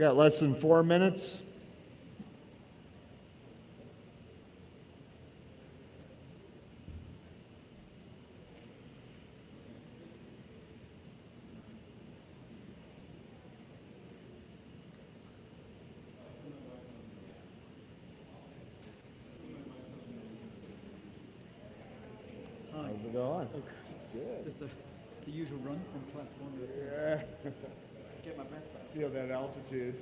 Got less than 4 minutes. How's it going? Good. Just the usual run from class 1. Yeah. Get my breath back. Feel that altitude.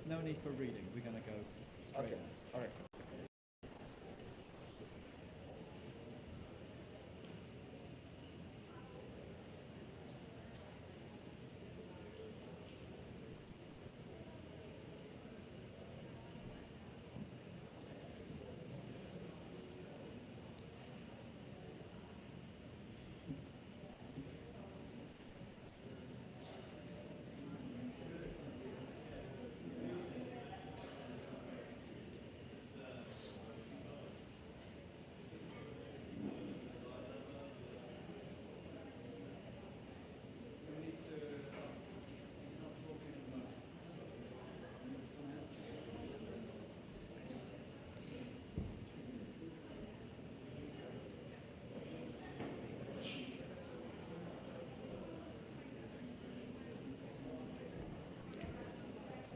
No need for reading. We're going to go straight. Okay. All right.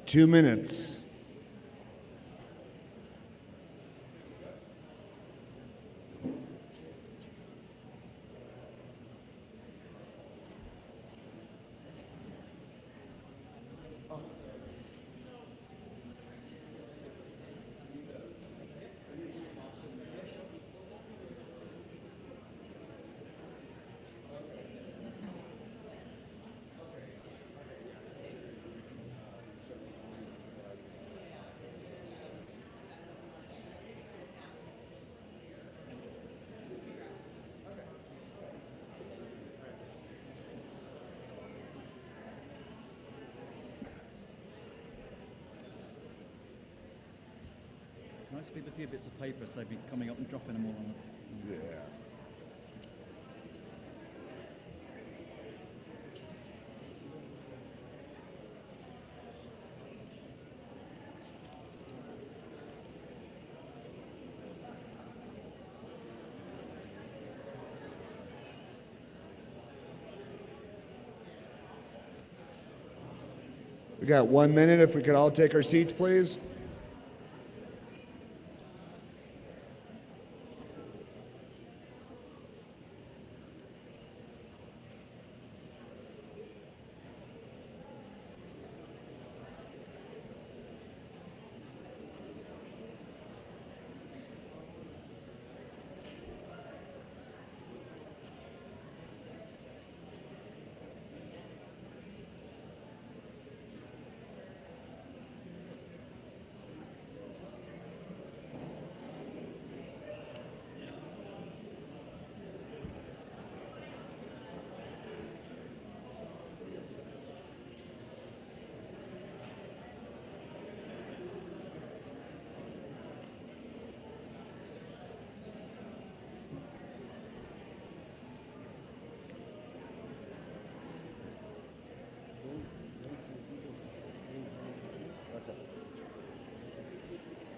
Two minutes. Can I just leave a few bits of paper so they'd be coming up and dropping them all on the... Yeah. We got 1 minute. If we could all take our seats, please.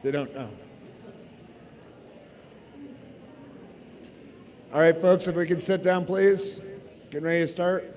They don't know. All right, folks, if we can sit down, please. Getting ready to start.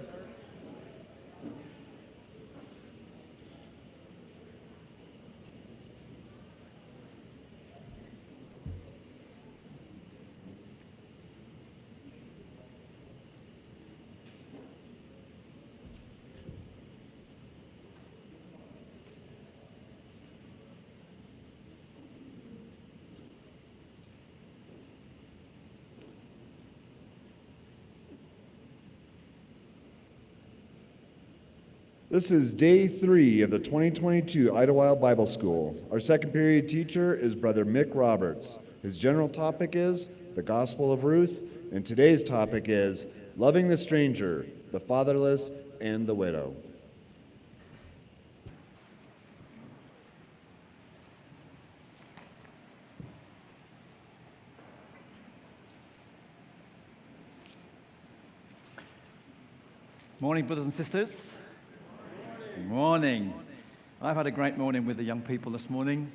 This is day 3 of the 2022 Idyllwild Bible School. Our second period teacher is Brother Mick Roberts. His general topic is the Gospel of Ruth, and today's topic is loving the stranger, the fatherless, and the widow. Morning, brothers and sisters. Good morning. I've had a great morning with the young people this morning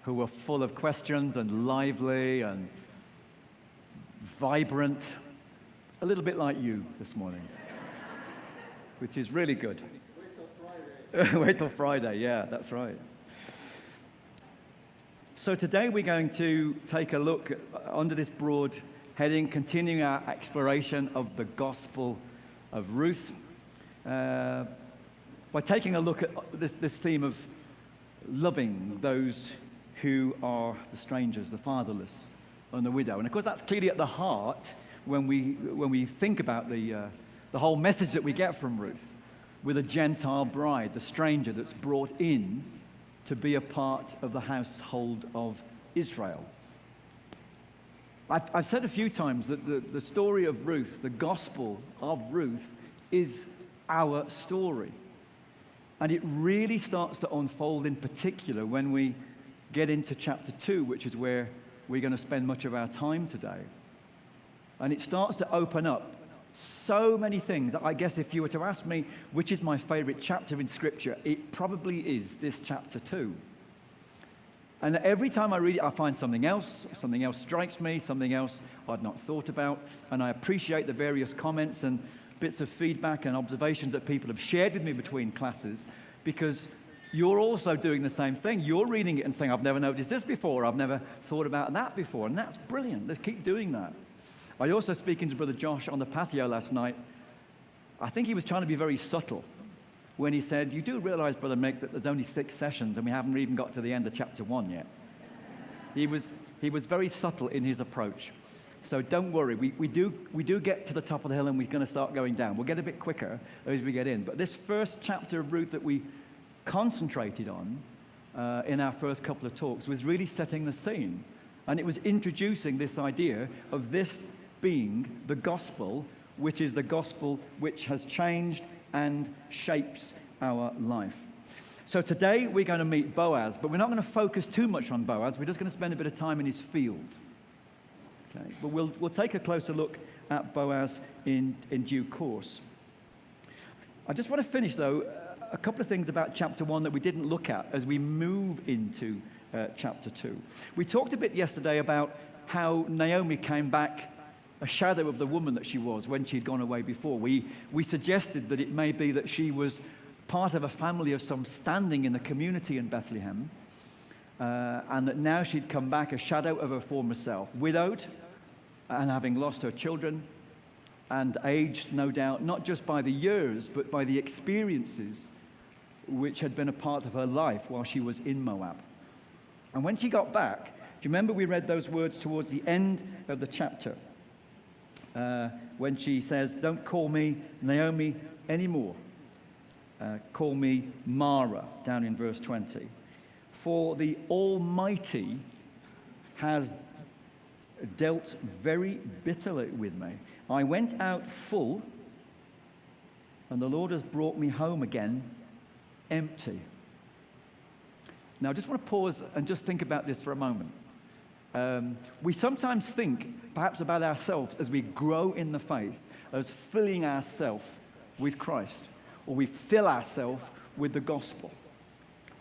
who were full of questions and lively and vibrant, a little bit like you this morning, which is really good. Wait till Friday. Wait till Friday, yeah, that's right. So today we're going to take a look under this broad heading, continuing our exploration of the Gospel of Ruth, by taking a look at this theme of loving those who are the strangers, the fatherless, and the widow. And of course that's clearly at the heart when we think about the whole message that we get from Ruth, with a Gentile bride, the stranger that's brought in to be a part of the household of Israel. I've said a few times that the story of Ruth, the Gospel of Ruth, is our story. And it really starts to unfold in particular when we get into chapter 2, which is where we're going to spend much of our time today. And it starts to open up so many things. I guess if you were to ask me which is my favorite chapter in Scripture, it probably is this chapter 2. And every time I read it, I find something else strikes me, something else I'd not thought about. And I appreciate the various comments and bits of feedback and observations that people have shared with me between classes, because you're also doing the same thing. You're reading it and saying, I've never noticed this before, I've never thought about that before, and that's brilliant. Let's keep doing that. I also, speaking to Brother Josh on the patio last night, I think he was trying to be very subtle when he said, you do realize, Brother Mick, that there's only 6 sessions and we haven't even got to the end of chapter 1 yet. He was very subtle in his approach. So don't worry, we do get to the top of the hill and we're going to start going down. We'll get a bit quicker as we get in. But this first chapter of Ruth that we concentrated on in our first couple of talks was really setting the scene. And it was introducing this idea of this being the gospel, which is the gospel which has changed and shapes our life. So today we're going to meet Boaz, but we're not going to focus too much on Boaz. We're just going to spend a bit of time in his field. Okay, but we'll take a closer look at Boaz in due course. I just want to finish, though, a couple of things about chapter 1 that we didn't look at as we move into chapter 2. We talked a bit yesterday about how Naomi came back a shadow of the woman that she was when she'd gone away before. We suggested that it may be that she was part of a family of some standing in the community in Bethlehem, and that now she'd come back a shadow of her former self, widowed and having lost her children, and aged, no doubt, not just by the years, but by the experiences which had been a part of her life while she was in Moab. And when she got back, do you remember we read those words towards the end of the chapter? When she says, don't call me Naomi anymore. Call me Mara, down in verse 20. For the Almighty has dealt very bitterly with me. I went out full, and the Lord has brought me home again empty. Now, I just want to pause and just think about this for a moment. We sometimes think, perhaps about ourselves as we grow in the faith, as filling ourselves with Christ, or we fill ourselves with the gospel.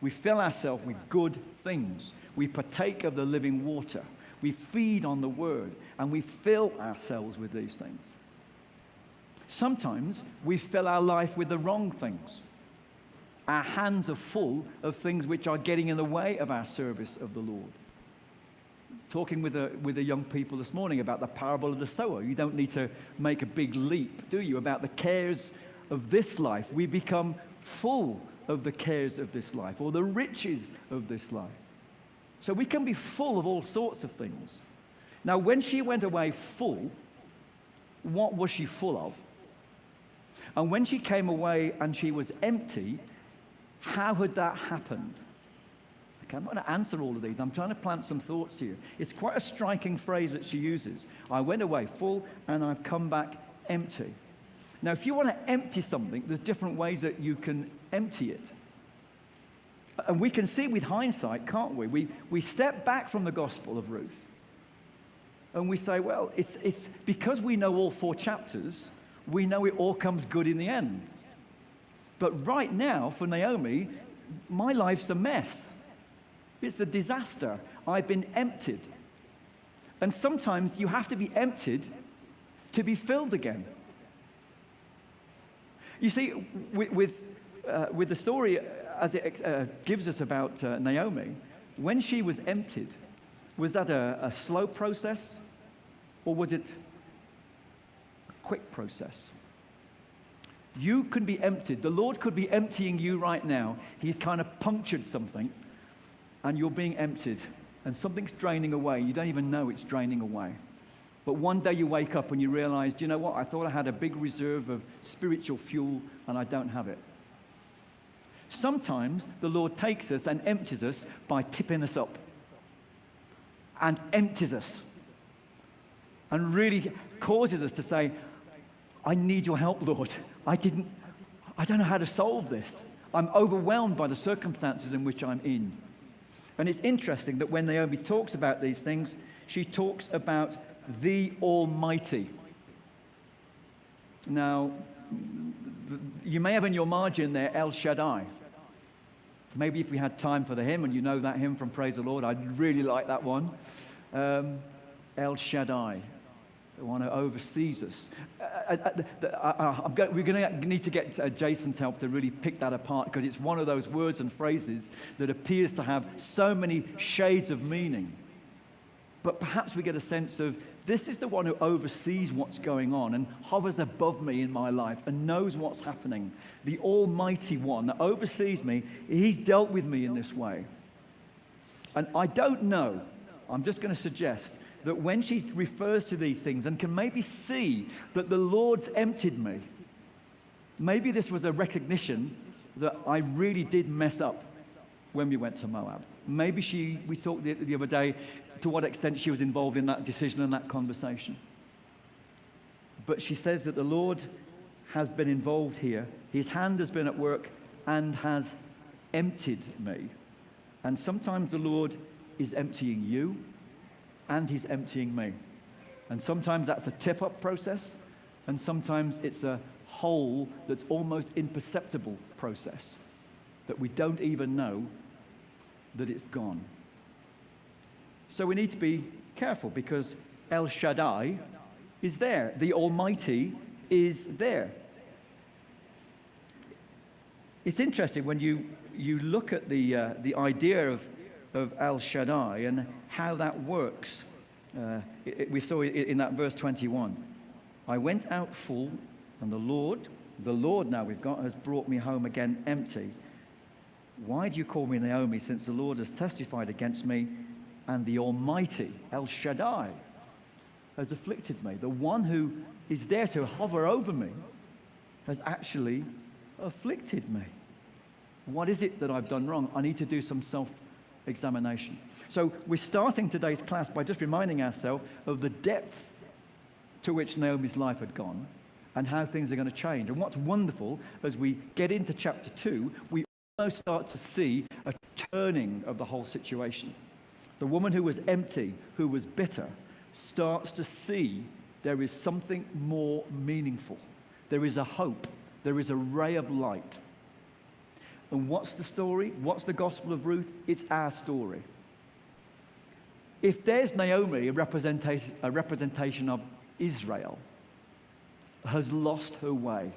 We fill ourselves with good things. We partake of the living water. We feed on the word, and we fill ourselves with these things. Sometimes we fill our life with the wrong things. Our hands are full of things which are getting in the way of our service of the Lord. Talking with the young people this morning about the parable of the sower. You don't need to make a big leap, do you, about the cares of this life. We become full of the cares of this life, or the riches of this life. So we can be full of all sorts of things. Now, when she went away full, what was she full of? And when she came away and she was empty, how had that happened? Okay, I'm going to answer all of these. I'm trying to plant some thoughts to you. It's quite a striking phrase that she uses. I went away full and I've come back empty. Now, if you want to empty something, there's different ways that you can empty it. And we can see with hindsight, can't we? We step back from the Gospel of Ruth and we say, well, it's because we know all 4 chapters, we know it all comes good in the end. But right now, for Naomi, my life's a mess. It's a disaster. I've been emptied. And sometimes you have to be emptied to be filled again. You see, with the story as it gives us about Naomi, when she was emptied, was that a slow process or was it a quick process? You can be emptied. The Lord could be emptying you right now. He's kind of punctured something and you're being emptied and something's draining away. You don't even know it's draining away. But one day you wake up and you realize, you know what? I thought I had a big reserve of spiritual fuel and I don't have it. Sometimes the Lord takes us and empties us by tipping us up and empties us and really causes us to say, I need your help, Lord. I don't know how to solve this. I'm overwhelmed by the circumstances in which I'm in. And it's interesting that when Naomi talks about these things, she talks about the Almighty. Now, you may have in your margin there El Shaddai. Maybe if we had time for the hymn, and you know that hymn from Praise the Lord, I'd really like that one. El Shaddai, the one who oversees us. We're going to need to get Jason's help to really pick that apart, because it's one of those words and phrases that appears to have so many shades of meaning. But perhaps we get a sense of, this is the one who oversees what's going on and hovers above me in my life and knows what's happening. The Almighty One that oversees me, he's dealt with me in this way. And I don't know, I'm just going to suggest, that when she refers to these things and can maybe see that the Lord's emptied me, maybe this was a recognition that I really did mess up when we went to Moab. Maybe we talked the other day to what extent she was involved in that decision and that conversation. But she says that the Lord has been involved here. His hand has been at work and has emptied me. And sometimes the Lord is emptying you and he's emptying me. And sometimes that's a tip-up process, and sometimes it's a hole that's almost imperceptible process that we don't even know that it's gone. So we need to be careful, because El Shaddai is there. The Almighty is there. It's interesting when you look at the idea of El Shaddai and how that works. We saw it in that verse 21. I went out full, and the Lord now we've got, has brought me home again empty. Why do you call me Naomi, since the Lord has testified against me, and the Almighty, El Shaddai, has afflicted me? The one who is there to hover over me has actually afflicted me. What is it that I've done wrong? I need to do some self-examination. So we're starting today's class by just reminding ourselves of the depth to which Naomi's life had gone and how things are going to change. And what's wonderful, as we get into chapter 2, we almost start to see a turning of the whole situation. The woman who was empty, who was bitter, starts to see there is something more meaningful. There is a hope. There is a ray of light. And what's the story? What's the Gospel of Ruth? It's our story. If there's Naomi, a representation of Israel, has lost her way,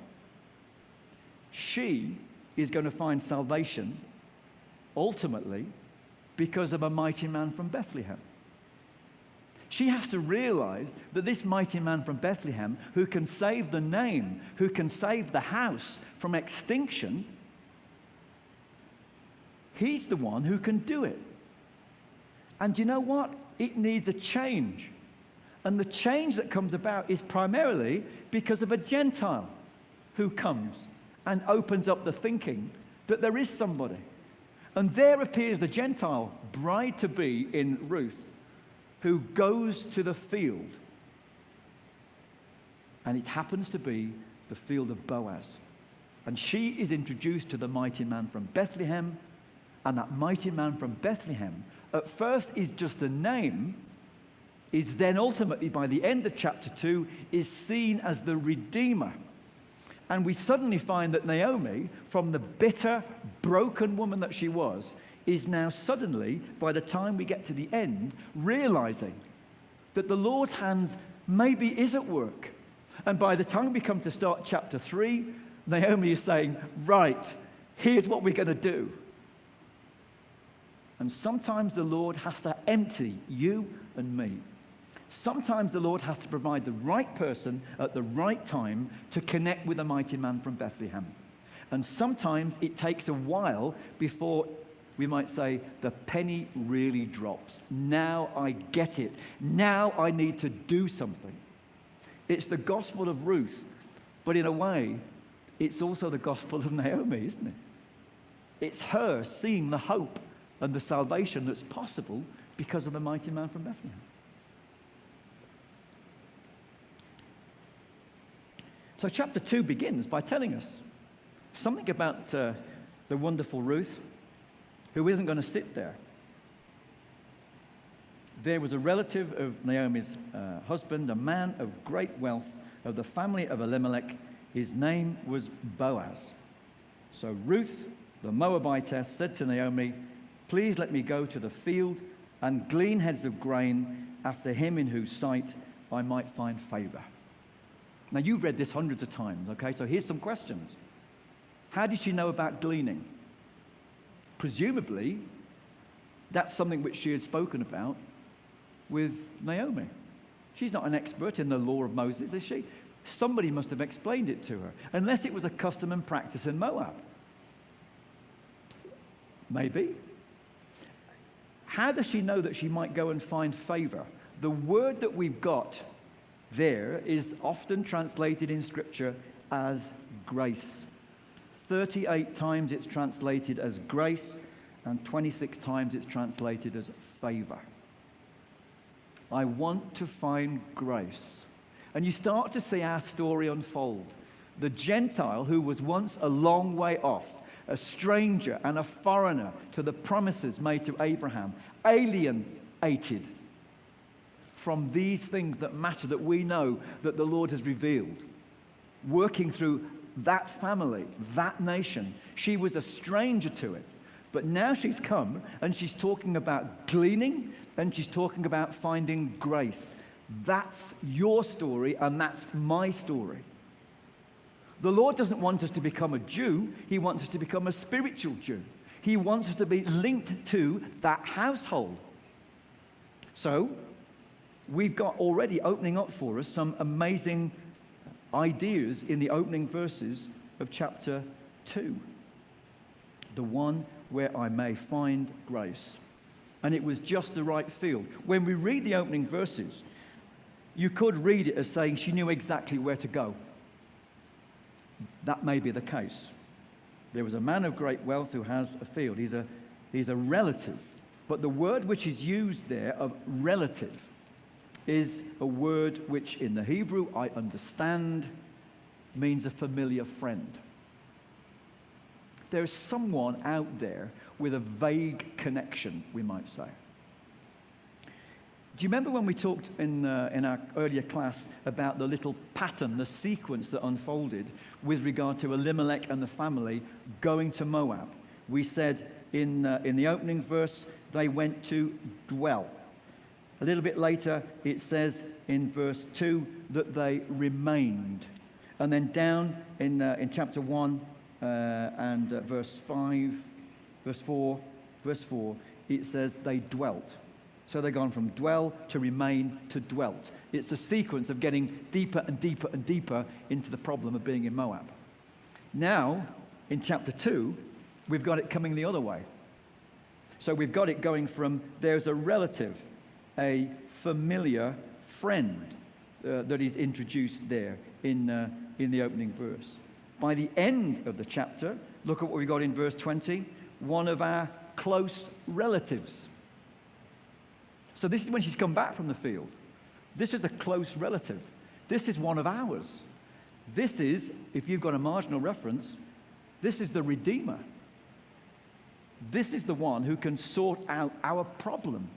she is going to find salvation ultimately because of a mighty man from Bethlehem. She has to realize that this mighty man from Bethlehem, who can save the name, who can save the house from extinction, he's the one who can do it. And you know what? It needs a change. And the change that comes about is primarily because of a Gentile who comes and opens up the thinking that there is somebody. And there appears the Gentile bride-to-be in Ruth, who goes to the field. And it happens to be the field of Boaz. And she is introduced to the mighty man from Bethlehem. And that mighty man from Bethlehem, at first is just a name, is then ultimately, by the end of chapter 2, is seen as the Redeemer. And we suddenly find that Naomi, from the bitter, broken woman that she was, is now suddenly, by the time we get to the end, realizing that the Lord's hands maybe is at work. And by the time we come to start chapter 3, Naomi is saying, right, here's what we're going to do. And sometimes the Lord has to empty you and me. Sometimes the Lord has to provide the right person at the right time to connect with a mighty man from Bethlehem. And sometimes it takes a while before, we might say, the penny really drops. Now I get it. Now I need to do something. It's the gospel of Ruth, but in a way, it's also the gospel of Naomi, isn't it? It's her seeing the hope and the salvation that's possible because of the mighty man from Bethlehem. So chapter 2 begins by telling us something about the wonderful Ruth, who isn't going to sit there. There was a relative of Naomi's husband, a man of great wealth, of the family of Elimelech. His name was Boaz. So Ruth, the Moabitess, said to Naomi, please let me go to the field and glean heads of grain after him in whose sight I might find favor. Now, you've read this hundreds of times, okay? So here's some questions. How did she know about gleaning? Presumably, that's something which she had spoken about with Naomi. She's not an expert in the law of Moses, is she? Somebody must have explained it to her, unless it was a custom and practice in Moab. Maybe. How does she know that she might go and find favor? The word that we've got there is often translated in Scripture as grace. 38 times it's translated as grace, and 26 times it's translated as favor. I want to find grace. And you start to see our story unfold. The Gentile who was once a long way off, a stranger and a foreigner to the promises made to Abraham, alienated from these things that matter, that we know that the Lord has revealed. Working through that family, that nation. She was a stranger to it. But now she's come and she's talking about gleaning and she's talking about finding grace. That's your story and that's my story. The Lord doesn't want us to become a Jew. He wants us to become a spiritual Jew. He wants us to be linked to that household. So, we've got already opening up for us some amazing ideas in the opening verses of chapter 2. The one where I may find grace. And it was just the right field. When we read the opening verses, you could read it as saying she knew exactly where to go. That may be the case. There was a man of great wealth who has a field. He's a relative. But the word which is used there of relative is a word which in the Hebrew I understand means a familiar friend. There's someone out there with a vague connection, we might say. Do you remember when we talked in our earlier class about the little pattern, the sequence that unfolded with regard to Elimelech and the family going to Moab? We said in the opening verse, they went to dwell. A little bit later, it says in verse 2 that they remained. And then down in chapter 1 and verse 4, it says they dwelt. So they've gone from dwell to remain to dwelt. It's a sequence of getting deeper and deeper and deeper into the problem of being in Moab. Now, in chapter 2, we've got it coming the other way. So we've got it going from there's a relative, a familiar friend that is introduced there in the opening verse. By the end of the chapter, look at what we got in verse 20, one of our close relatives. So this is when she's come back from the field. This is a close relative. This is one of ours. This is, if you've got a marginal reference, this is the Redeemer. This is the one who can sort out our problem.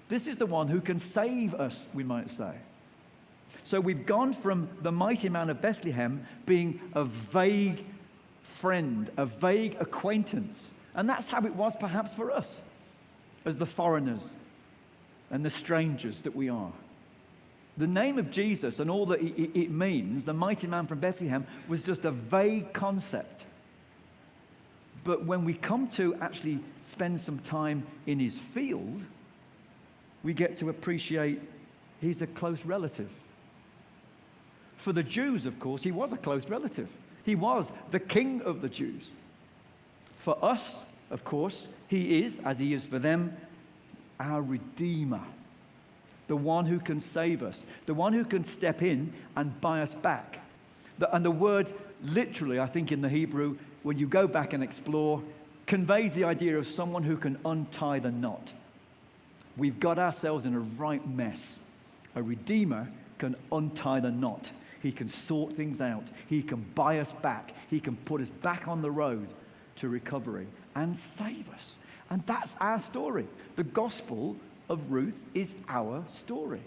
This is the one who can save us, we might say. So we've gone from the mighty man of Bethlehem being a vague friend, a vague acquaintance. And that's how it was perhaps for us, as the foreigners and the strangers that we are. The name of Jesus and all that it means, the mighty man from Bethlehem, was just a vague concept. But when we come to actually spend some time in his field, we get to appreciate he's a close relative. For the Jews, of course, he was a close relative. He was the king of the Jews. For us, of course, he is, as he is for them, our Redeemer. The one who can save us. The one who can step in and buy us back. And the word literally, I think in the Hebrew, when you go back and explore, conveys the idea of someone who can untie the knot. We've got ourselves in a right mess. A Redeemer can untie the knot. He can sort things out. He can buy us back. He can put us back on the road to recovery and save us. And that's our story. The gospel of Ruth is our story.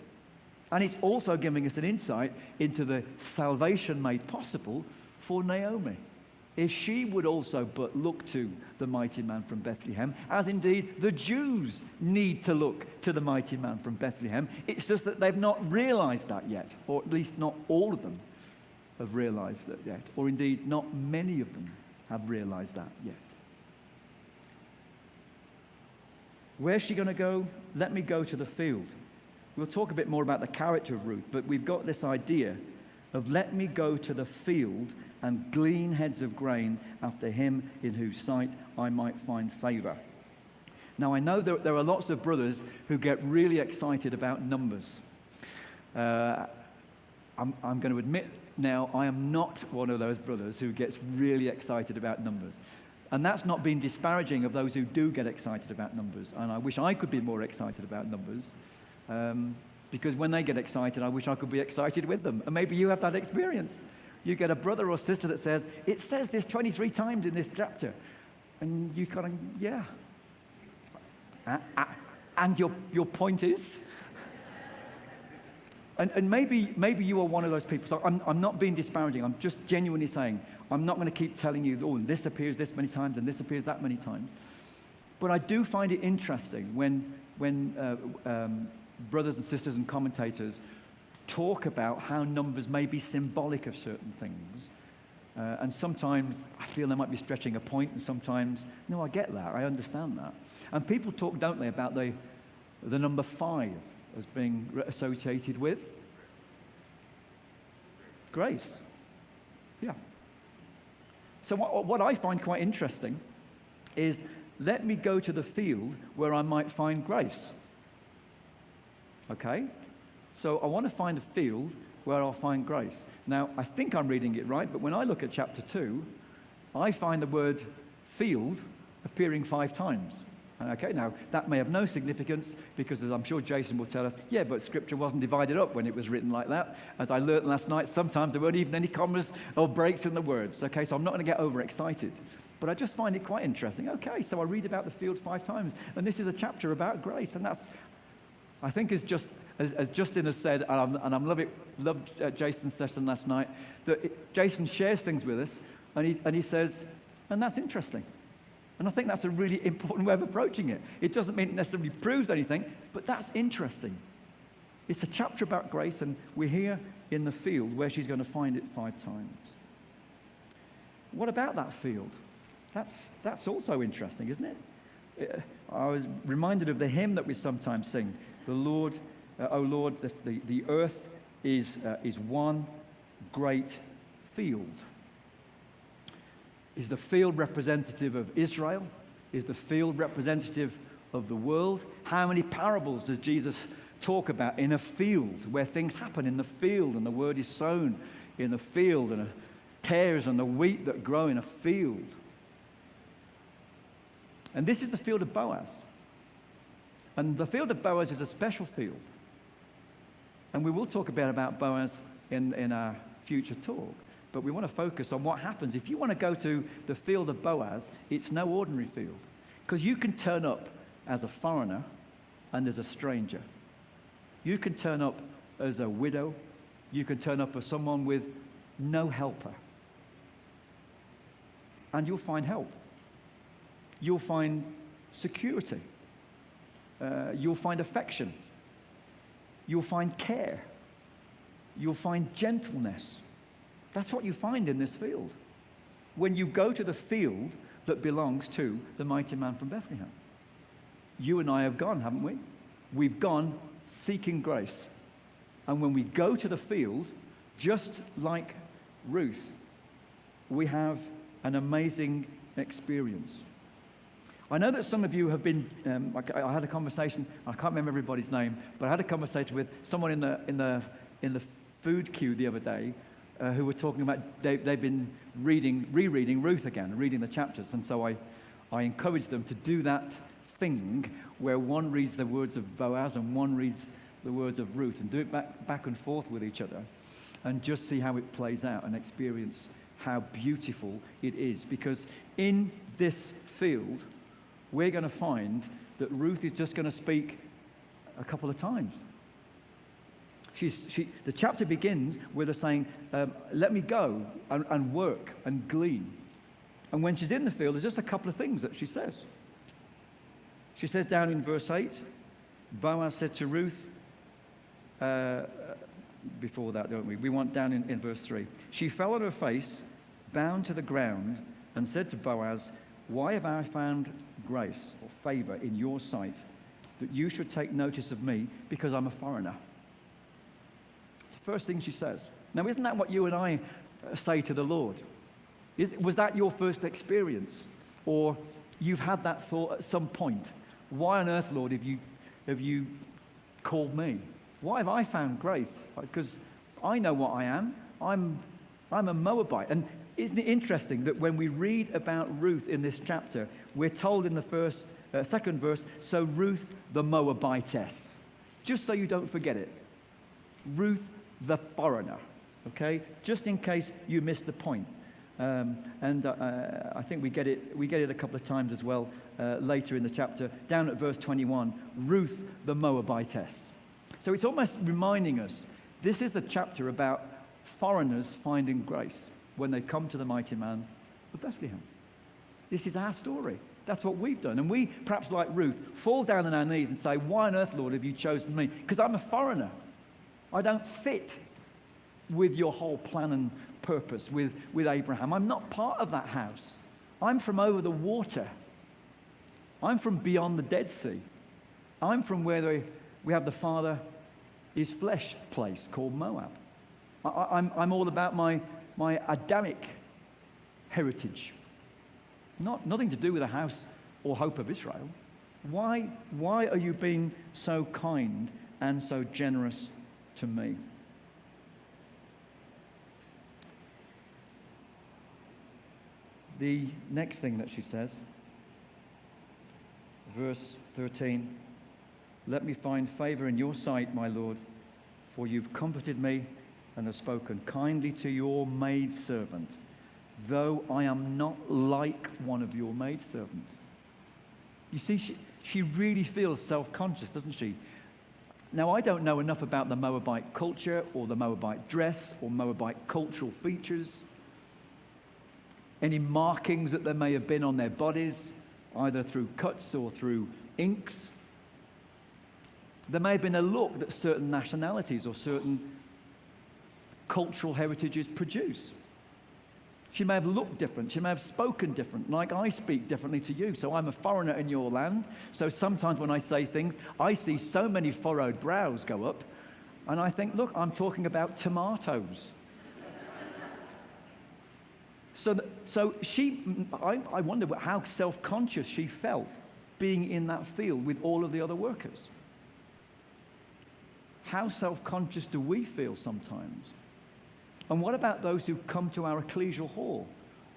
And it's also giving us an insight into the salvation made possible for Naomi. If she would also but look to the mighty man from Bethlehem, as indeed the Jews need to look to the mighty man from Bethlehem, it's just that they've not realized that yet, or at least not all of them have realized that yet, or indeed not many of them have realized that yet. Where's she going to go? Let me go to the field. We'll talk a bit more about the character of Ruth, but we've got this idea of let me go to the field and glean heads of grain after him in whose sight I might find favor. Now, I know there are lots of brothers who get really excited about numbers. I'm going to admit now, I am not one of those brothers who gets really excited about numbers. And that's not being disparaging of those who do get excited about numbers. And I wish I could be more excited about numbers. Because when they get excited, I wish I could be excited with them. And maybe you have that experience. You get a brother or sister that says, it says this 23 times in this chapter. And you kind of, yeah. And your point is? And maybe you are one of those people. So I'm not being disparaging. I'm just genuinely saying, I'm not going to keep telling you, oh, this appears this many times and this appears that many times. But I do find it interesting when brothers and sisters and commentators talk about how numbers may be symbolic of certain things. And sometimes I feel they might be stretching a point, and sometimes, no, I get that, I understand that. And people talk, don't they, about the number 5 as being associated with grace. Yeah. So what I find quite interesting is, let me go to the field where I might find grace. Okay? So I want to find a field where I'll find grace. Now, I think I'm reading it right, but when I look at chapter 2, I find the word field appearing 5 times. Okay, now, that may have no significance because, as I'm sure Jason will tell us, yeah, but Scripture wasn't divided up when it was written like that. As I learned last night, sometimes there weren't even any commas or breaks in the words. Okay, so I'm not going to get overexcited. But I just find it quite interesting. Okay, so I read about the field 5 times, and this is a chapter about grace, and that's, I think, is just as Justin has said, and I loved Jason's session last night, that Jason shares things with us, and he says, and that's interesting. And I think that's a really important way of approaching it. It doesn't mean it necessarily proves anything, but that's interesting. It's a chapter about grace, and we're here in the field where she's going to find it 5 times. What about that field? That's also interesting, isn't it? I was reminded of the hymn that we sometimes sing. The Lord, oh Lord, the earth is one great field. Is the field representative of Israel? Is the field representative of the world? How many parables does Jesus talk about in a field, where things happen in the field, and the word is sown in the field, and tares and the wheat that grow in a field? And this is the field of Boaz. And the field of Boaz is a special field. And we will talk a bit about Boaz in our future talk. But we want to focus on what happens. If you want to go to the field of Boaz, it's no ordinary field. Because you can turn up as a foreigner and as a stranger. You can turn up as a widow You can turn up as someone with no helper. And you'll find help. You'll find security. You'll find affection. You'll find care. You'll find gentleness. That's what you find in this field. When you go to the field that belongs to the mighty man from Bethlehem. You and I have gone, haven't we? We've gone seeking grace. And when we go to the field, just like Ruth, we have an amazing experience. I know that some of you have been, I had a conversation, I can't remember everybody's name, but I had a conversation with someone in the food queue the other day who were talking about they've been rereading Ruth again, reading the chapters. And so I encouraged them to do that thing where one reads the words of Boaz and one reads the words of Ruth, and do it back and forth with each other and just see how it plays out and experience how beautiful it is. Because in this field, we're going to find that Ruth is just going to speak a couple of times. The chapter begins with her saying, let me go and work and glean. And when she's in the field, there's just a couple of things that she says. She says down in verse 8, Boaz said to Ruth, before that, don't we? We want down in verse 3. She fell on her face, bound to the ground, and said to Boaz, why have I found grace or favor in your sight that you should take notice of me because I'm a foreigner? It's the first thing she says. Now, isn't that what you and I say to the Lord? Was that your first experience? Or you've had that thought at some point? Why on earth, Lord, have you called me? Why have I found grace? Because I know what I am. I'm a Moabite. And isn't it interesting that when we read about Ruth in this chapter, we're told in the second verse, so Ruth the Moabitess. Just so you don't forget it. Ruth the foreigner. Okay? Just in case you missed the point. I think we get it a couple of times as well later in the chapter. Down at verse 21, Ruth the Moabitess. So it's almost reminding us, this is the chapter about foreigners finding grace when they come to the mighty man of Bethlehem. This is our story. That's what we've done. And we, perhaps like Ruth, fall down on our knees and say, why on earth, Lord, have you chosen me? Because I'm a foreigner. I don't fit with your whole plan and purpose with Abraham. I'm not part of that house. I'm from over the water. I'm from beyond the Dead Sea. I'm from where we have the Father is flesh place called Moab. I'm all about my Adamic heritage. Nothing to do with the house or hope of Israel. Why are you being so kind and so generous to me? The next thing that she says, verse 13, let me find favor in your sight, my Lord, for you've comforted me and have spoken kindly to your maidservant, though I am not like one of your maidservants. You see, she really feels self-conscious, doesn't she? Now, I don't know enough about the Moabite culture or the Moabite dress or Moabite cultural features, any markings that there may have been on their bodies, either through cuts or through inks. There may have been a look that certain nationalities or certain cultural heritages produce. She may have looked different. She may have spoken different, like I speak differently to you. So I'm a foreigner in your land. So sometimes when I say things, I see so many furrowed brows go up, and I think, look, I'm talking about tomatoes. So I wonder how self-conscious she felt being in that field with all of the other workers. How self-conscious do we feel sometimes? And what about those who come to our ecclesial hall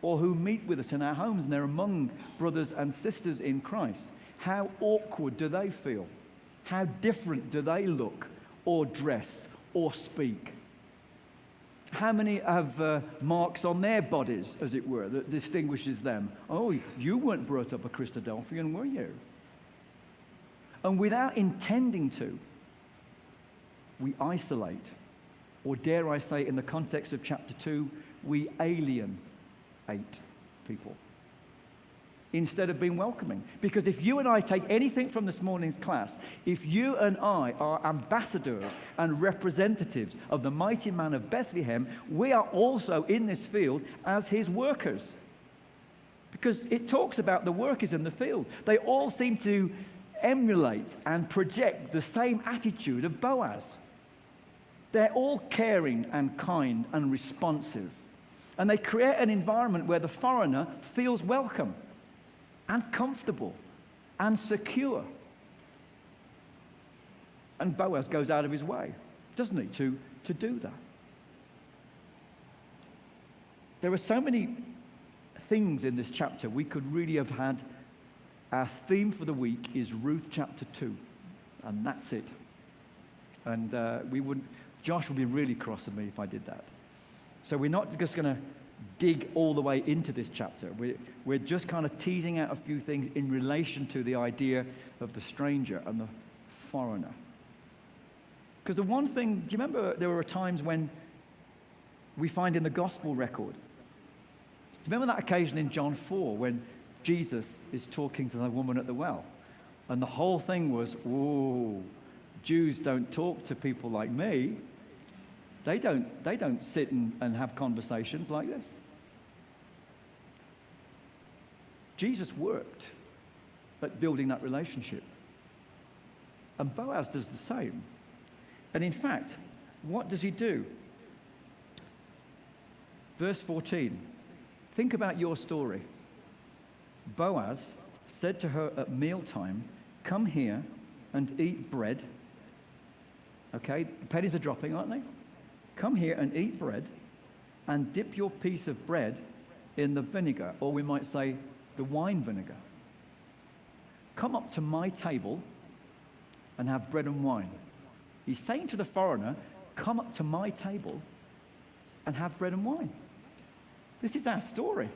or who meet with us in our homes and they're among brothers and sisters in Christ? How awkward do they feel? How different do they look or dress or speak? How many have marks on their bodies, as it were, that distinguishes them? Oh, you weren't brought up a Christadelphian, were you? And without intending to, we isolate Or dare I say, in the context of chapter 2, we alienate people instead of being welcoming. Because if you and I take anything from this morning's class, if you and I are ambassadors and representatives of the mighty man of Bethlehem, we are also in this field as his workers. Because it talks about the workers in the field. They all seem to emulate and project the same attitude of Boaz. They're all caring and kind and responsive. And they create an environment where the foreigner feels welcome and comfortable and secure. And Boaz goes out of his way, doesn't he, to do that. There are so many things in this chapter we could really have had. Our theme for the week is Ruth chapter 2, and that's it. And Josh would be really cross at me if I did that. So we're not just going to dig all the way into this chapter. We're just kind of teasing out a few things in relation to the idea of the stranger and the foreigner. Because the one thing, do you remember there were times when we find in the gospel record, do you remember that occasion in John 4 when Jesus is talking to the woman at the well? And the whole thing was, whoa, Jews don't talk to people like me. They don't sit and have conversations like this. Jesus worked at building that relationship. And Boaz does the same. And in fact, what does he do? Verse 14. Think about your story. Boaz said to her at mealtime, "Come here and eat bread." Okay, the pennies are dropping, aren't they? Come here and eat bread and dip your piece of bread in the vinegar, or we might say the wine vinegar. Come up to my table and have bread and wine. He's saying to the foreigner, come up to my table and have bread and wine. This is our story.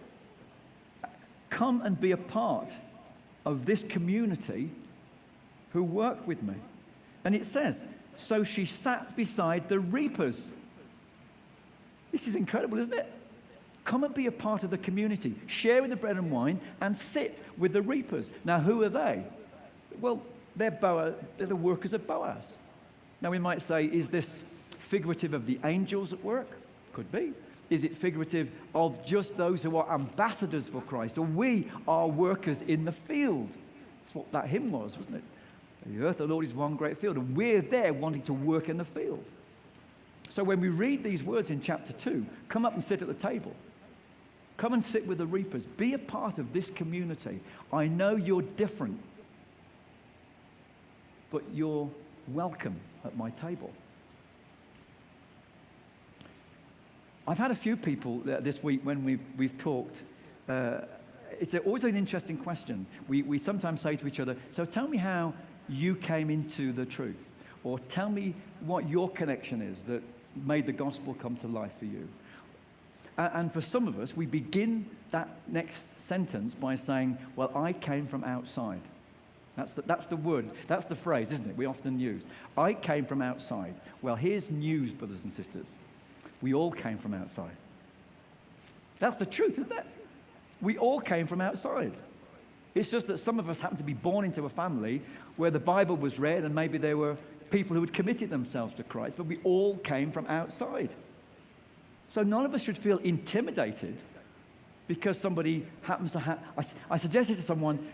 Come and be a part of this community who work with me. And it says, so she sat beside the reapers. This is incredible, isn't it? Come and be a part of the community. Share in the bread and wine and sit with the reapers. Now, who are they? Well, they're the workers of Boaz. Now, we might say, is this figurative of the angels at work? Could be. Is it figurative of just those who are ambassadors for Christ? Or we are workers in the field? That's what that hymn was, wasn't it? The earth, the Lord, is one great field. And we're there wanting to work in the field. So when we read these words in chapter 2, come up and sit at the table. Come and sit with the reapers. Be a part of this community. I know you're different, but you're welcome at my table. I've had a few people this week when we've talked. It's always an interesting question. We sometimes say to each other, so tell me how you came into the truth. Or tell me what your connection is that made the gospel come to life for you. And for some of us, we begin that next sentence by saying, well, I came from outside. That's the word, that's the phrase, isn't it? We often use. I came from outside. Well, here's news, brothers and sisters. We all came from outside. That's the truth, isn't it? We all came from outside. It's just that some of us happen to be born into a family where the Bible was read and maybe there were people who had committed themselves to Christ, but we all came from outside. So none of us should feel intimidated because somebody happens to have... I suggested to someone,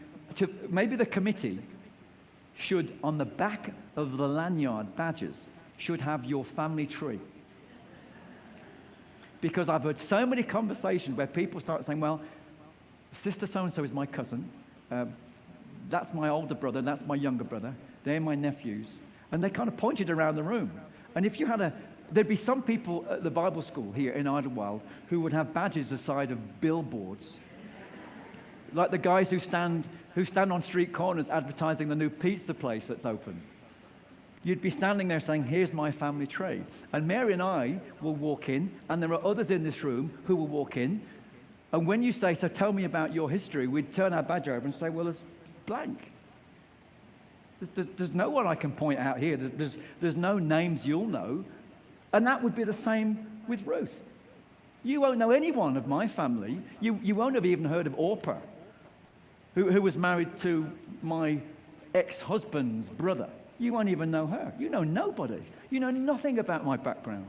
maybe the committee should, on the back of the lanyard badges, should have your family tree. Because I've heard so many conversations where people start saying, well, sister so-and-so is my cousin, that's my older brother, that's my younger brother, they're my nephews. And they kind of pointed around the room. And if you had there'd be some people at the Bible school here in Idyllwild who would have badges the side of billboards. Like the guys who stand on street corners advertising the new pizza place that's open. You'd be standing there saying, here's my family tree. And Mary and I will walk in, and there are others in this room who will walk in. And when you say, so tell me about your history, we'd turn our badge over and say, well, there's blank. There's no one I can point out here. There's no names you'll know. And that would be the same with Ruth. You won't know anyone of my family. You won't have even heard of Orpah, who was married to my ex-husband's brother. You won't even know her. You know nobody. You know nothing about my background.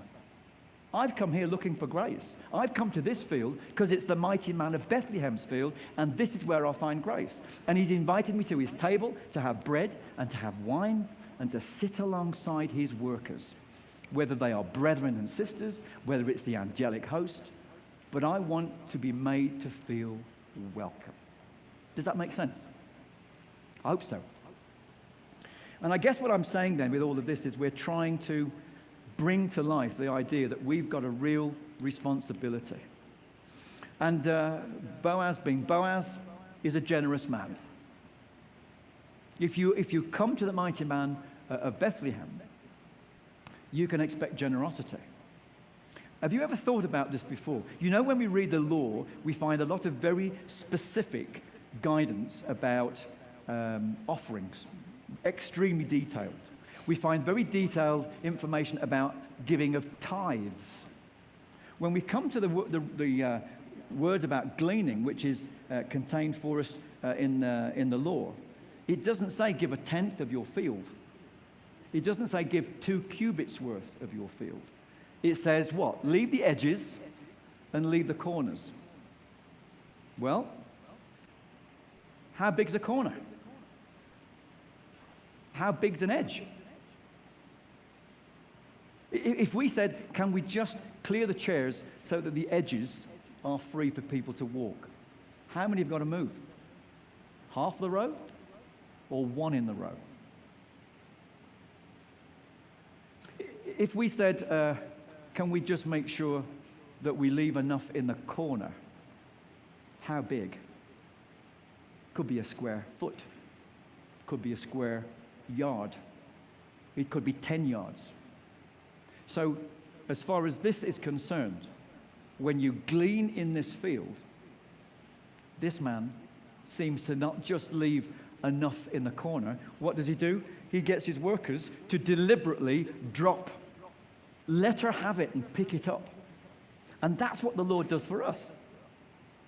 I've come here looking for grace. I've come to this field because it's the mighty man of Bethlehem's field, and this is where I'll find grace. And he's invited me to his table to have bread and to have wine and to sit alongside his workers, whether they are brethren and sisters, whether it's the angelic host. But I want to be made to feel welcome. Does that make sense? I hope so. And I guess what I'm saying then with all of this is we're trying to bring to life the idea that we've got a real responsibility. And Boaz, being Boaz, is a generous man. If you come to the mighty man of Bethlehem, you can expect generosity. Have you ever thought about this before? You know, when we read the law, we find a lot of very specific guidance about offerings, extremely detailed. We find very detailed information about giving of tithes. When we come to the words about gleaning, which is contained for us in the law, it doesn't say give a tenth of your field. It doesn't say give 2 cubits worth of your field. It says what? Leave the edges and leave the corners. Well, how big's a corner? How big's an edge? If we said, can we just clear the chairs so that the edges are free for people to walk? How many have got to move? Half the row or 1 in the row? If we said, can we just make sure that we leave enough in the corner? How big? Could be a square foot. Could be a square yard. It could be 10 yards. So, as far as this is concerned, when you glean in this field, this man seems to not just leave enough in the corner. What does he do? He gets his workers to deliberately drop. Let her have it and pick it up. And that's what the Lord does for us.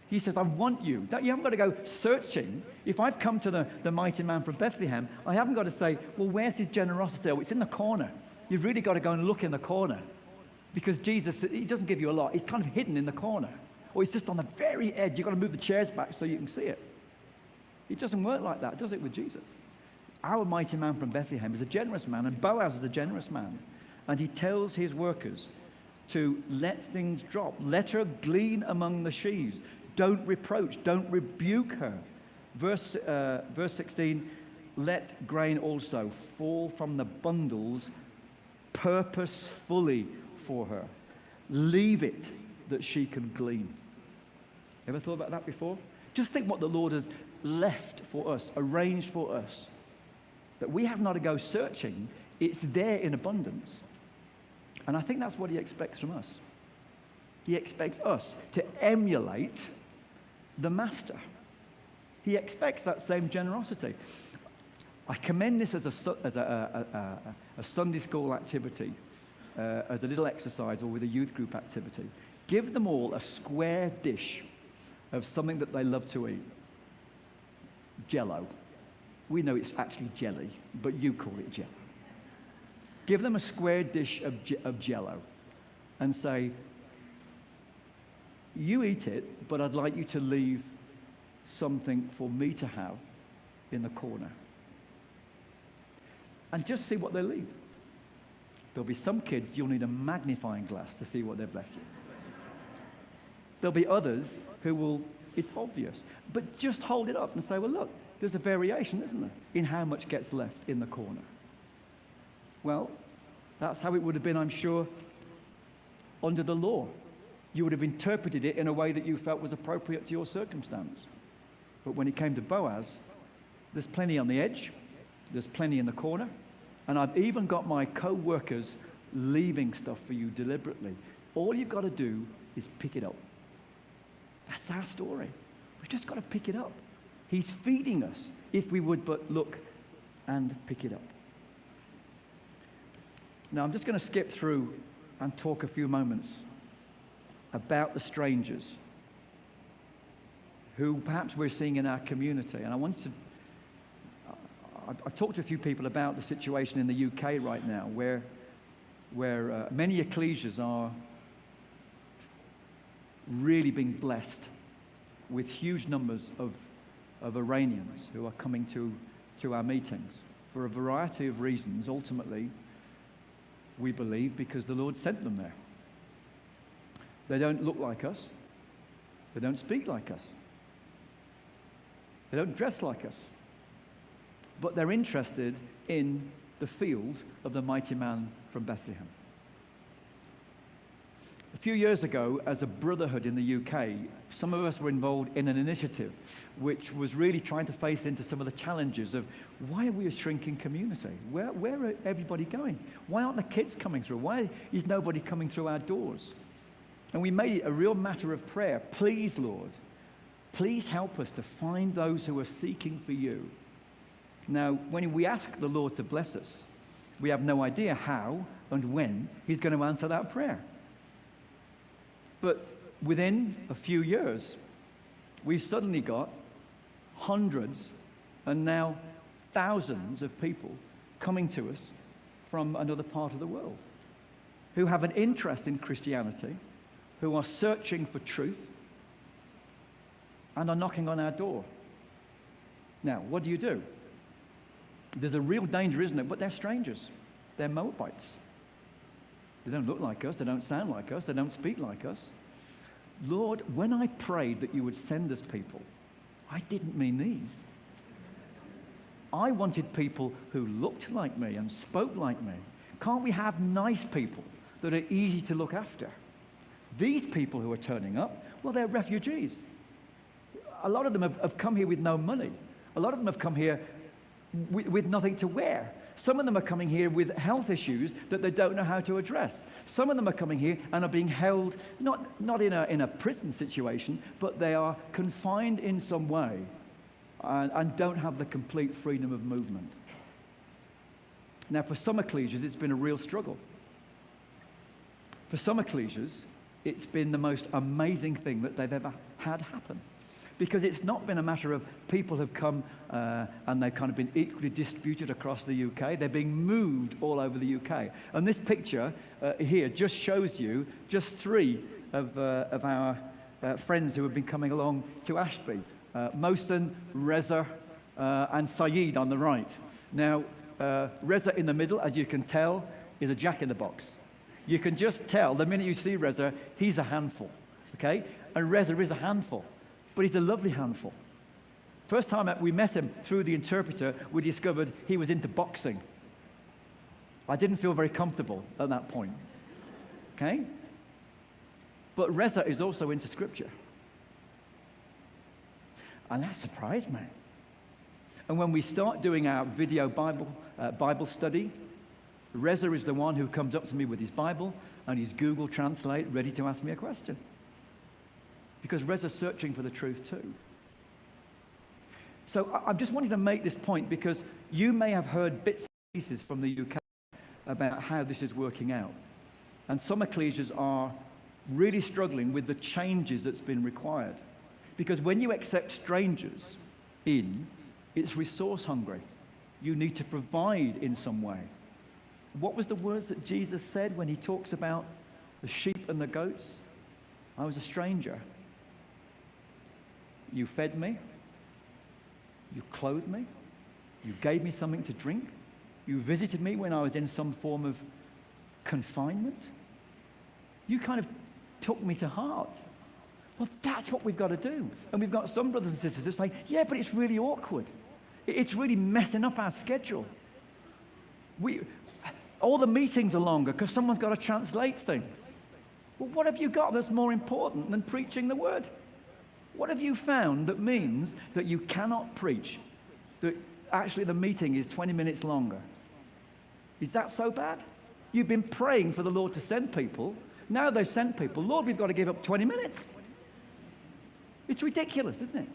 He says, I want you. You haven't got to go searching. If I've come to the mighty man from Bethlehem, I haven't got to say, well, where's his generosity? Oh, it's in the corner. You've really got to go and look in the corner. Because Jesus, he doesn't give you a lot. It's kind of hidden in the corner. Or it's just on the very edge. You've got to move the chairs back so you can see it. It doesn't work like that, does it, with Jesus? Our mighty man from Bethlehem is a generous man, and Boaz is a generous man. And he tells his workers to let things drop. Let her glean among the sheaves. Don't reproach. Don't rebuke her. Verse 16, let grain also fall from the bundles purposefully for her. Leave it that she can glean. Ever thought about that before? Just think what the Lord has left for us, arranged for us. That we have not to go searching. It's there in abundance. And I think that's what he expects from us. He expects us to emulate the master. He expects that same generosity. I commend this as a Sunday school activity, as a little exercise, or with a youth group activity. Give them all a square dish of something that they love to eat. Jello. We know it's actually jelly, but you call it jello. Give them a square dish of jello and say, you eat it, but I'd like you to leave something for me to have in the corner. And just see what they leave. There'll be some kids you'll need a magnifying glass to see what they've left you. There'll be others who will, it's obvious, but just hold it up and say, well, look, there's a variation, isn't there, in how much gets left in the corner. Well, that's how it would have been, I'm sure, under the law. You would have interpreted it in a way that you felt was appropriate to your circumstance. But when it came to Boaz, there's plenty on the edge, there's plenty in the corner, and I've even got my co-workers leaving stuff for you deliberately. All you've got to do is pick it up. That's our story. We've just got to pick it up. He's feeding us if we would but look and pick it up. Now, I'm just going to skip through and talk a few moments about the strangers who perhaps we're seeing in our community. And I've talked to a few people about the situation in the UK right now, where many ecclesias are really being blessed with huge numbers of Iranians who are coming to our meetings for a variety of reasons. Ultimately, we believe because the Lord sent them there. They don't look like us. They don't speak like us. They don't dress like us. But they're interested in the field of the mighty man from Bethlehem. A few years ago, as a brotherhood in the UK, some of us were involved in an initiative which was really trying to face into some of the challenges of why are we a shrinking community? Where are everybody going? Why aren't the kids coming through? Why is nobody coming through our doors? And we made it a real matter of prayer. Please, Lord, please help us to find those who are seeking for you. Now, when we ask the Lord to bless us, we have no idea how and when he's going to answer that prayer. But within a few years, we've suddenly got hundreds and now thousands of people coming to us from another part of the world who have an interest in Christianity, who are searching for truth, and are knocking on our door. Now, what do? There's a real danger, isn't it? But they're strangers. They're Moabites. They don't look like us. They don't sound like us. They don't speak like us. Lord, when I prayed that you would send us people, I didn't mean these. I wanted people who looked like me and spoke like me. Can't we have nice people that are easy to look after? These people who are turning up, well, they're refugees. A lot of them have come here with no money. A lot of them have come here with nothing to wear. Some of them are coming here with health issues that they don't know how to address. Some of them are coming here and are being held, not in a prison situation, but they are confined in some way and don't have the complete freedom of movement. Now, for some ecclesias, it's been a real struggle. For some ecclesias, it's been the most amazing thing that they've ever had happen. Because it's not been a matter of people have come and they've kind of been equally distributed across the UK. They're being moved all over the UK. And this picture here just shows you just three of our friends who have been coming along to Ashby. Mohsen, Reza, and Saeed on the right. Now, Reza in the middle, as you can tell, is a jack-in-the-box. You can just tell, the minute you see Reza, he's a handful, okay? And Reza is a handful. But he's a lovely handful. First time we met him through the interpreter, we discovered he was into boxing. I didn't feel very comfortable at that point. Okay? But Reza is also into Scripture. And that surprised me. And when we start doing our video Bible study, Reza is the one who comes up to me with his Bible and his Google Translate ready to ask me a question. Because Reza's searching for the truth too. So I just wanted to make this point because you may have heard bits and pieces from the UK about how this is working out. And some ecclesias are really struggling with the changes that's been required. Because when you accept strangers in, it's resource hungry. You need to provide in some way. What was the words that Jesus said when he talks about the sheep and the goats? I was a stranger. You fed me, you clothed me, you gave me something to drink, you visited me when I was in some form of confinement. You kind of took me to heart. Well, that's what we've got to do. And we've got some brothers and sisters who say, yeah, but it's really awkward. It's really messing up our schedule. All the meetings are longer because someone's got to translate things. Well, what have you got that's more important than preaching the word? What have you found that means that you cannot preach, that actually the meeting is 20 minutes longer? Is that so bad? You've been praying for the Lord to send people. Now they've sent people. Lord, we've got to give up 20 minutes. It's ridiculous, isn't it?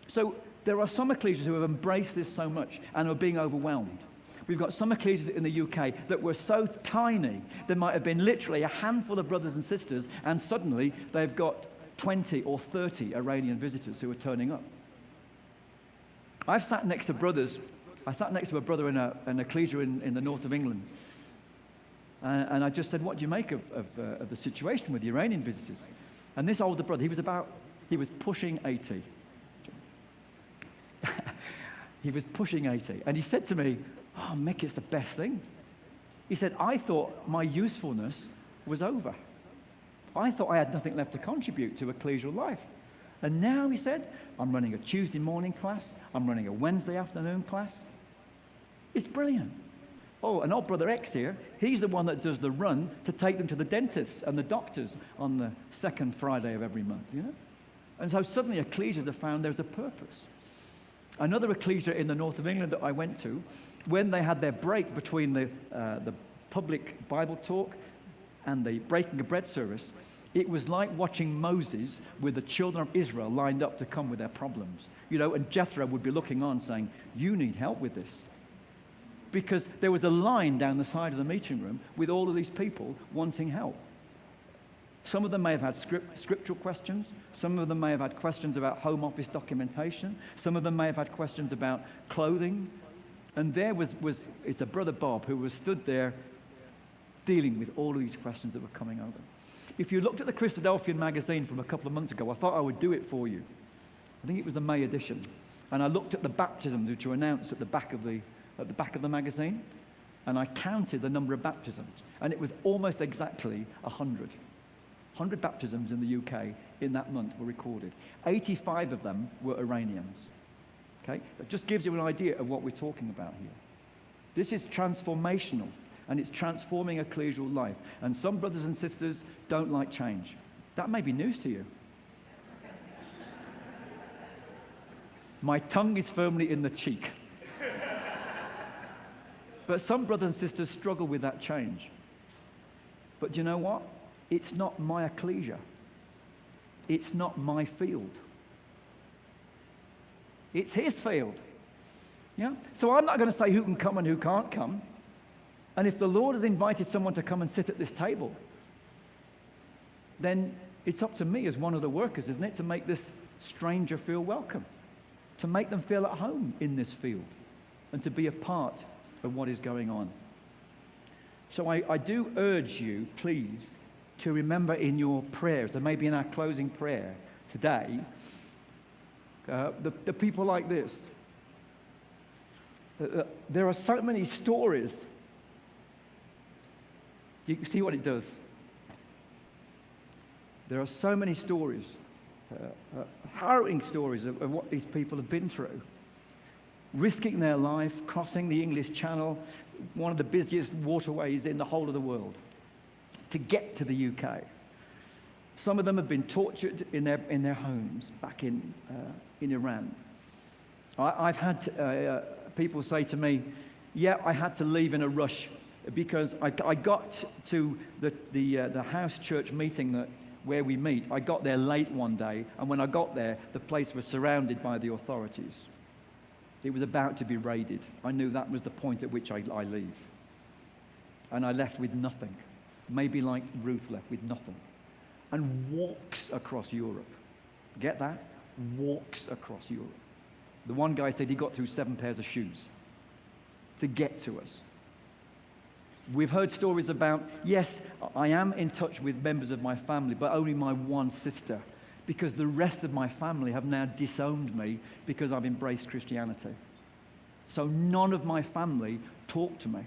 So there are some ecclesias who have embraced this so much and are being overwhelmed. We've got some ecclesias in the UK that were so tiny, there might have been literally a handful of brothers and sisters, and suddenly they've got 20 or 30 Iranian visitors who are turning up. I've sat next to brothers. I sat next to a brother in an ecclesia in the north of England. And I just said, what do you make of the situation with the Iranian visitors? And this older brother, he was pushing 80. He was pushing 80. And he said to me, oh, Mick, it's the best thing. He said, I thought my usefulness was over. I thought I had nothing left to contribute to ecclesial life. And now, he said, I'm running a Tuesday morning class. I'm running a Wednesday afternoon class. It's brilliant. Oh, and old brother X here, he's the one that does the run to take them to the dentists and the doctors on the second Friday of every month, you know? And so suddenly ecclesias have found there's a purpose. Another ecclesia in the north of England that I went to, when they had their break between the public Bible talk and the breaking of bread service, it was like watching Moses with the children of Israel lined up to come with their problems. You know, and Jethro would be looking on saying, you need help with this. Because there was a line down the side of the meeting room with all of these people wanting help. Some of them may have had scriptural questions. Some of them may have had questions about home office documentation. Some of them may have had questions about clothing. And there it's a brother Bob who was stood there dealing with all of these questions that were coming over. If you looked at the Christadelphian magazine from a couple of months ago, I thought I would do it for you. I think it was the May edition. And I looked at the baptisms which were announced at the back of the magazine, and I counted the number of baptisms, and it was almost exactly 100. 100 baptisms in the UK in that month were recorded. 85 of them were Iranians. Okay? That just gives you an idea of what we're talking about here. This is transformational, and it's transforming ecclesial life. And some brothers and sisters don't like change. That may be news to you. My tongue is firmly in the cheek. But some brothers and sisters struggle with that change. But do you know what? It's not my ecclesia. It's not my field. It's his field. Yeah? So I'm not going to say who can come and who can't come. And if the Lord has invited someone to come and sit at this table, then it's up to me as one of the workers, isn't it, to make this stranger feel welcome, to make them feel at home in this field, and to be a part of what is going on. So I do urge you, please, to remember in your prayers, and maybe in our closing prayer today, the people like this. There are so many stories. You see what it does? There are so many stories, harrowing stories of what these people have been through. Risking their life, crossing the English Channel, one of the busiest waterways in the whole of the world, to get to the UK. Some of them have been tortured in their homes back in Iran. I've had people say to me, yeah, I had to leave in a rush because I got to the house church meeting where we meet. I got there late one day, and when I got there, the place was surrounded by the authorities. It was about to be raided. I knew that was the point at which I leave. And I left with nothing. Maybe like Ruth left with nothing. And walks across Europe. Get that? Walks across Europe. The one guy said he got through 7 pairs of shoes to get to us. We've heard stories about, yes, I am in touch with members of my family, but only my one sister, because the rest of my family have now disowned me because I've embraced Christianity. So none of my family talk to me.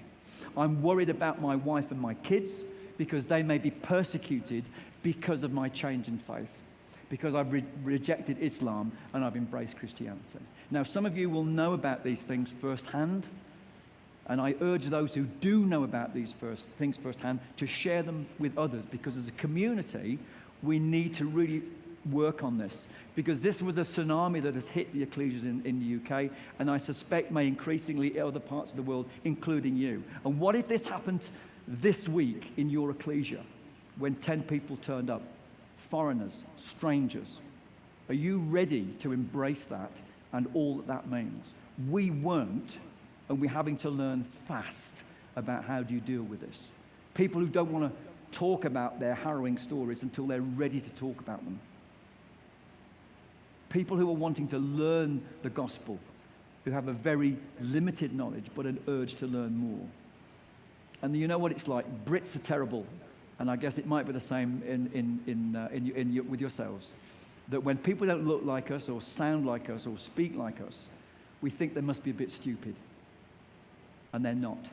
I'm worried about my wife and my kids because they may be persecuted because of my change in faith, because I've rejected Islam and I've embraced Christianity. Now, some of you will know about these things firsthand, and I urge those who do know about these things firsthand to share them with others, because as a community, we need to really work on this, because this was a tsunami that has hit the ecclesias in the UK, and I suspect may increasingly hit other parts of the world, including you. And what if this happened this week in your ecclesia, when 10 people turned up, foreigners, strangers? Are you ready to embrace that and all that that means? We weren't And we're having to learn fast about how do you deal with this. People who don't want to talk about their harrowing stories until they're ready to talk about them. People who are wanting to learn the gospel, who have a very limited knowledge but an urge to learn more. And you know what it's like? Brits are terrible, and I guess it might be the same with yourselves. That when people don't look like us or sound like us or speak like us, we think they must be a bit stupid. And they're not.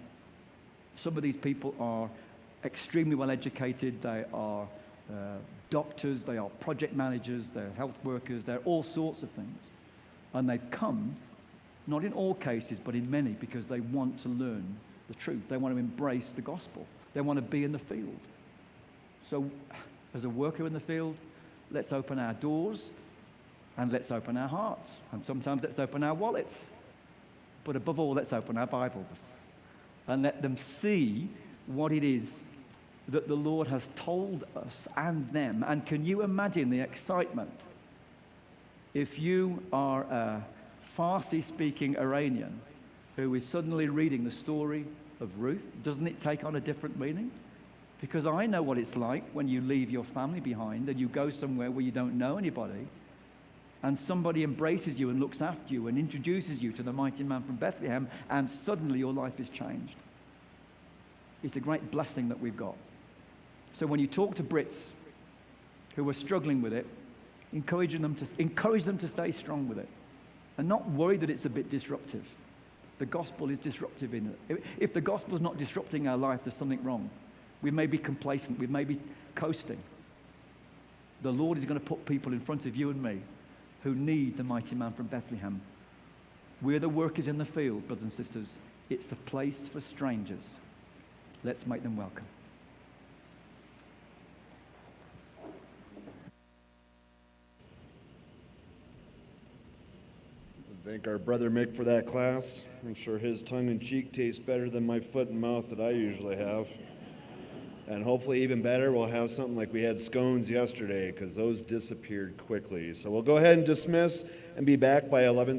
Some of these people are extremely well educated. They are doctors, they are project managers, they're health workers, they're all sorts of things. And they've come, not in all cases, but in many, because they want to learn the truth. They want to embrace the gospel. They want to be in the field. So, as a worker in the field, let's open our doors and let's open our hearts. And sometimes let's open our wallets. But above all, let's open our Bibles and let them see what it is that the Lord has told us and them. And can you imagine the excitement if you are a Farsi-speaking Iranian who is suddenly reading the story of Ruth? Doesn't it take on a different meaning? Because I know what it's like when you leave your family behind and you go somewhere where you don't know anybody, and somebody embraces you and looks after you and introduces you to the mighty man from Bethlehem, and suddenly your life is changed. It's a great blessing that we've got. So when you talk to Brits who are struggling with it, encourage them to stay strong with it and not worry that it's a bit disruptive. The gospel is disruptive in it. If the gospel is not disrupting our life, there's something wrong. We may be complacent. We may be coasting. The Lord is going to put people in front of you and me who need the mighty man from Bethlehem. We're the workers in the field, brothers and sisters. It's a place for strangers. Let's make them welcome. Thank our brother Mick for that class. I'm sure his tongue-in-cheek tastes better than my foot and mouth that I usually have. And hopefully even better, we'll have something like we had scones yesterday, because those disappeared quickly. So we'll go ahead and dismiss and be back by 11:30.